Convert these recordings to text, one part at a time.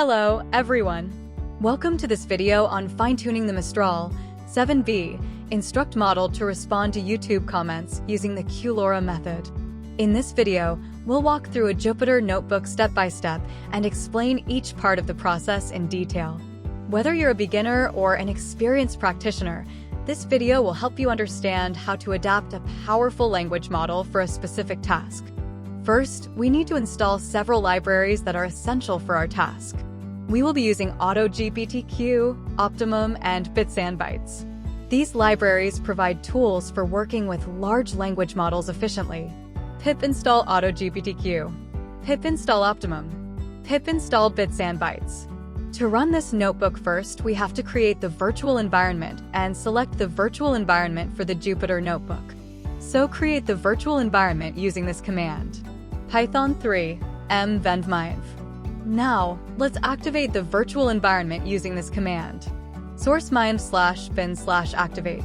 Hello, everyone. Welcome to this video on fine-tuning the Mistral-7B instruct model to respond to YouTube comments using the QLoRA method. In this video, we'll walk through a Jupyter Notebook step-by-step and explain each part of the process in detail. Whether you're a beginner or an experienced practitioner, this video will help you understand how to adapt a powerful language model for a specific task. First, we need to install several libraries that are essential for our task. We will be using auto-gptq, optimum, and bytes. These libraries provide tools for working with large language models efficiently. Pip install auto-gptq, pip install optimum, pip install bytes. To run this notebook first, we have to create the virtual environment and select the virtual environment for the Jupyter Notebook. So create the virtual environment using this command. Python 3 m-vendmive. Now, let's activate the virtual environment using this command. source-bin/activate.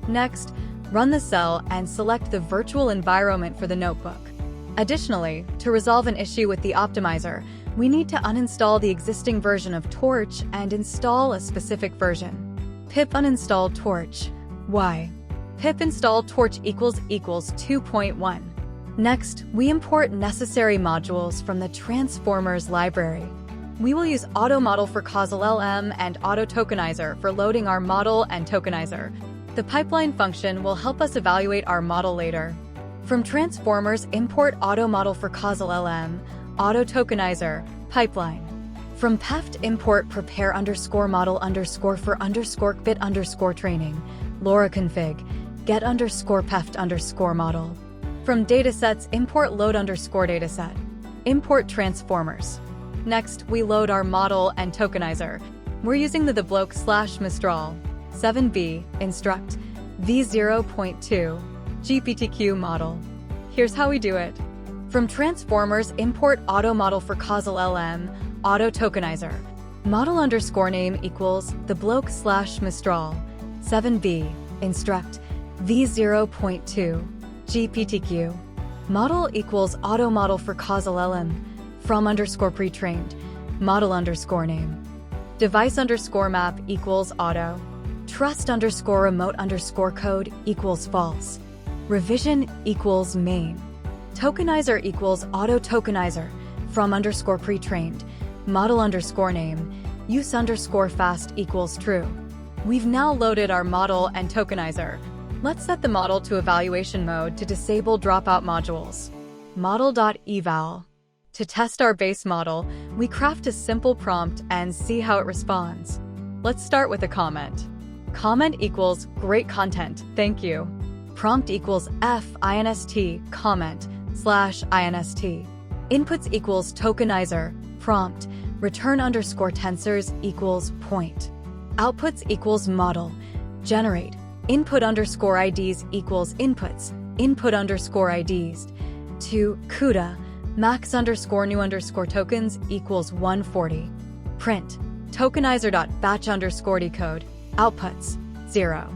Next, run the cell and select the virtual environment for the notebook. Additionally, to resolve an issue with the optimizer, we need to uninstall the existing version of Torch and install a specific version. Pip uninstall Torch. Why? Pip install Torch equals 2.1. Next, we import necessary modules from the transformers library. We will use auto-model for causal LM and auto-tokenizer for loading our model and tokenizer. The pipeline function will help us evaluate our model later. From transformers, import auto-model for causal LM, auto-tokenizer, pipeline. From PEFT, import prepare_model_for_bit_training, LoRA config, get_PEFT_model. From datasets, import load_dataset. Import transformers. Next, we load our model and tokenizer. We're using the Mistral-7B instruct v0.2 GPTQ model. Here's how we do it. From transformers, import auto-model for causal LM, auto-tokenizer. Model_name equals Mistral-7B instruct v0.2 GPTQ. Model equals auto-model for causal LM from_pre-trained model_name. Device_map equals auto. Trust_remote_code equals false. Revision equals main. Tokenizer equals auto-tokenizer from_pre-trained model_name. Use_fast equals true. We've now loaded our model and tokenizer. Let's set the model to evaluation mode to disable dropout modules. Model.eval. To test our base model, we craft a simple prompt and see how it responds. Let's start with a comment. Comment equals great content, thank you. Prompt equals f-inst comment/inst. Inputs equals tokenizer, prompt, return_tensors equals point. Outputs equals model, generate. Input_IDs equals inputs, input_IDs. To CUDA, max_new_tokens equals 140. Print, tokenizer.batch_decode, outputs, 0.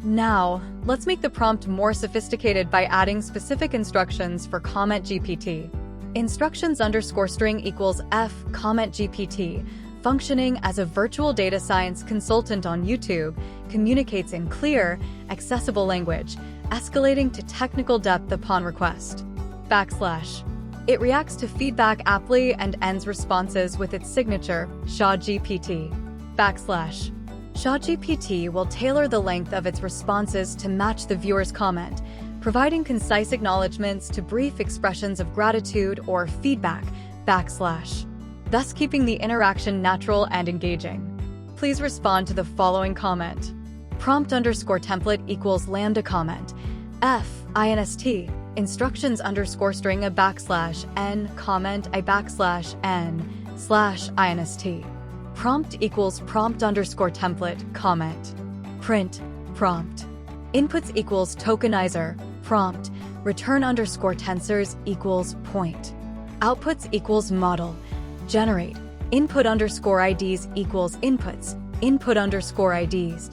Now, let's make the prompt more sophisticated by adding specific instructions for comment GPT. Instructions_string equals f comment GPT, functioning as a virtual data science consultant on YouTube, communicates in clear, accessible language, escalating to technical depth upon request. \. It reacts to feedback aptly and ends responses with its signature, SHA-GPT. \. SHA-GPT will tailor the length of its responses to match the viewer's comment, providing concise acknowledgments to brief expressions of gratitude or feedback, thus keeping the interaction natural and engaging. Please respond to the following comment. Prompt_template equals lambda comment, f-inst, instructions_string a \n comment /n/inst. Prompt equals prompt_template comment. Print, prompt. Inputs equals tokenizer, prompt, return_tensors equals point. Outputs equals model, generate. Input_IDs equals inputs, input_IDs.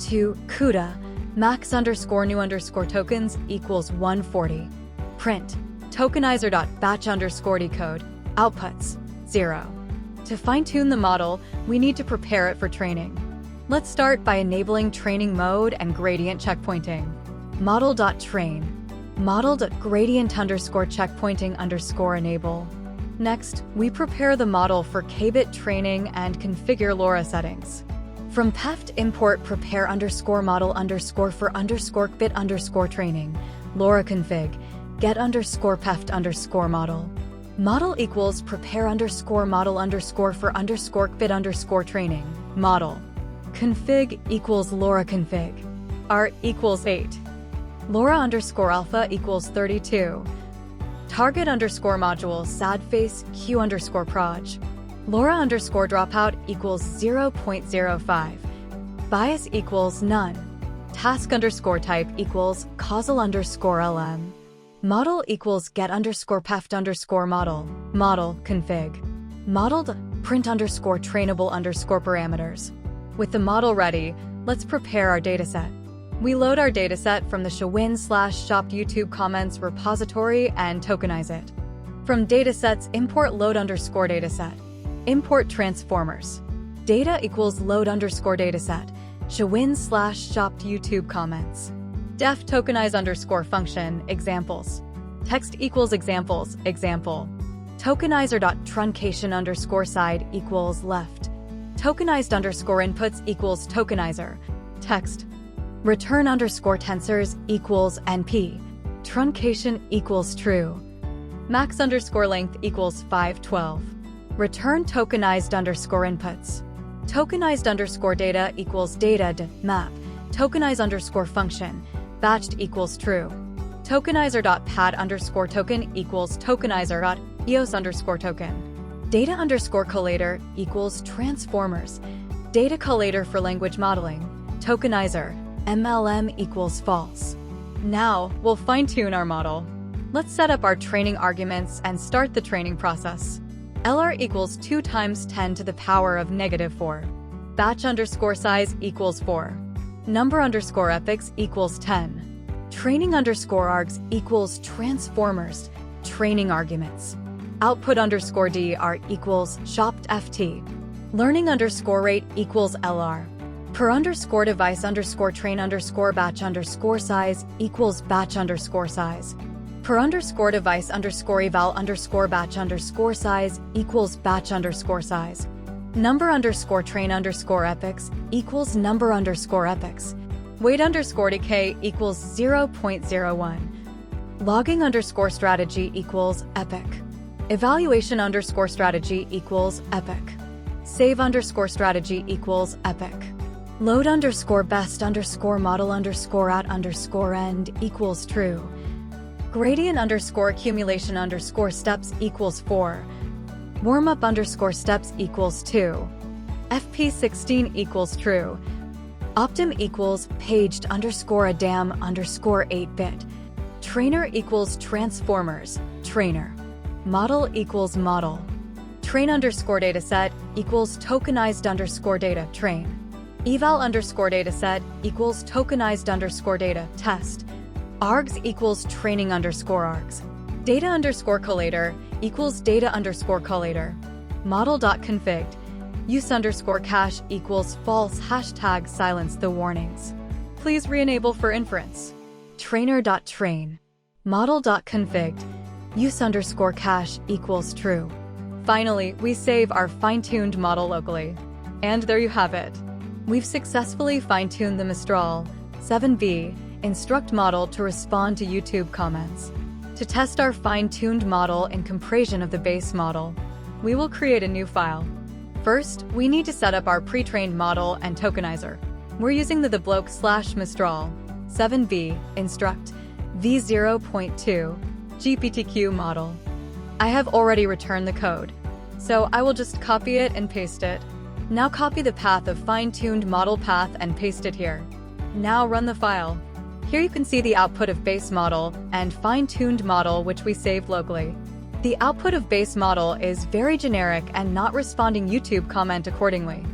To CUDA, max_new_tokens equals 140. Print, tokenizer.batch_decode, outputs, 0. To fine-tune the model, we need to prepare it for training. Let's start by enabling training mode and gradient checkpointing. Model.train. Model.gradient_checkpointing_enable. Next, we prepare the model for k-bit training and configure LoRa settings. From PEFT import prepare_for_bit_training. LoRa config. Get_PEFT_model. Model equals prepare_model_for_bit_training. Model. Config equals LoRa config. Art equals 8. LoRa_alpha equals 32. Target_module sadface q_proj. LoRa_dropout equals 0.05. Bias equals none. Task_type equals causal_lm. Model equals get_peft_model. Model config. Model.print_trainable_parameters. With the model ready, let's prepare our dataset. We load our dataset from the shawin/shopped YouTube comments repository and tokenize it. From datasets, import load_dataset. Import transformers. Data equals load_dataset. Shawin/shopped YouTube comments. Def tokenize_function, examples. Text equals examples, example. Tokenizer.truncation_side equals left. Tokenized_inputs equals tokenizer. Text. Return_tensors equals NP. Truncation equals true. Max_length equals 512. Return tokenized_inputs. Tokenized_data equals data map. Tokenize_function. Batched equals true. Tokenizer.pad_token equals tokenizer.eos_token. Data_collator equals transformers. Data collator for language modeling. Tokenizer. MLM equals false. Now, we'll fine-tune our model. Let's set up our training arguments and start the training process. LR equals 2 times 10 to the power of -4. Batch_size equals 4. Number_epochs equals 10. Training_args equals transformers. Training arguments. Output_dr equals shopped ft. Learning_rate equals LR. Per_device_train_batch_size equals batch_size. Per_device_eval_batch_size equals batch_size. Number_train_epochs equals number_epochs. Weight_decay equals 0.01. Logging_strategy equals epoch. Evaluation_strategy equals epoch. Save_strategy equals epoch. Load_best_model_at_end equals true. Gradient_accumulation_steps equals 4. Warmup_steps equals 2. FP16 equals true. Optim equals paged_adam_8-bit. Trainer equals transformers. Trainer. Model equals model. Train_dataset equals tokenized_data train. Eval_dataset equals tokenized_data test. Args equals training_args. Data_collator equals data_collator. Model.config. Use_cache equals false # silence the warnings. Please re-enable for inference. Trainer.train. Model.config. Use_cache equals true. Finally, we save our fine-tuned model locally. And there you have it. We've successfully fine-tuned the Mistral-7B instruct model to respond to YouTube comments. To test our fine-tuned model in comparison of the base model, we will create a new file. First, we need to set up our pre-trained model and tokenizer. We're using the bloke/Mistral-7B instruct v0.2 GPTQ model. I have already returned the code, so I will just copy it and paste it. Now copy the path of fine-tuned model path and paste it here. Now run the file. Here you can see the output of base model and fine-tuned model which we saved locally. The output of base model is very generic and not responding YouTube comment accordingly.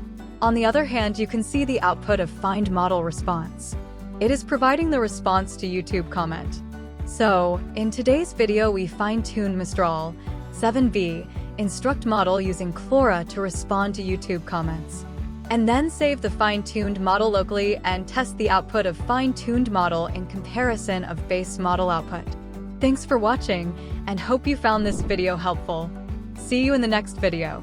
On the other hand, you can see the output of find model response. It is providing the response to YouTube comment. So, in today's video we fine-tuned Mistral-7B instruct model using QLoRA to respond to YouTube comments, and then save the fine-tuned model locally and test the output of fine-tuned model in comparison of base model output. Thanks for watching, and hope you found this video helpful. See you in the next video.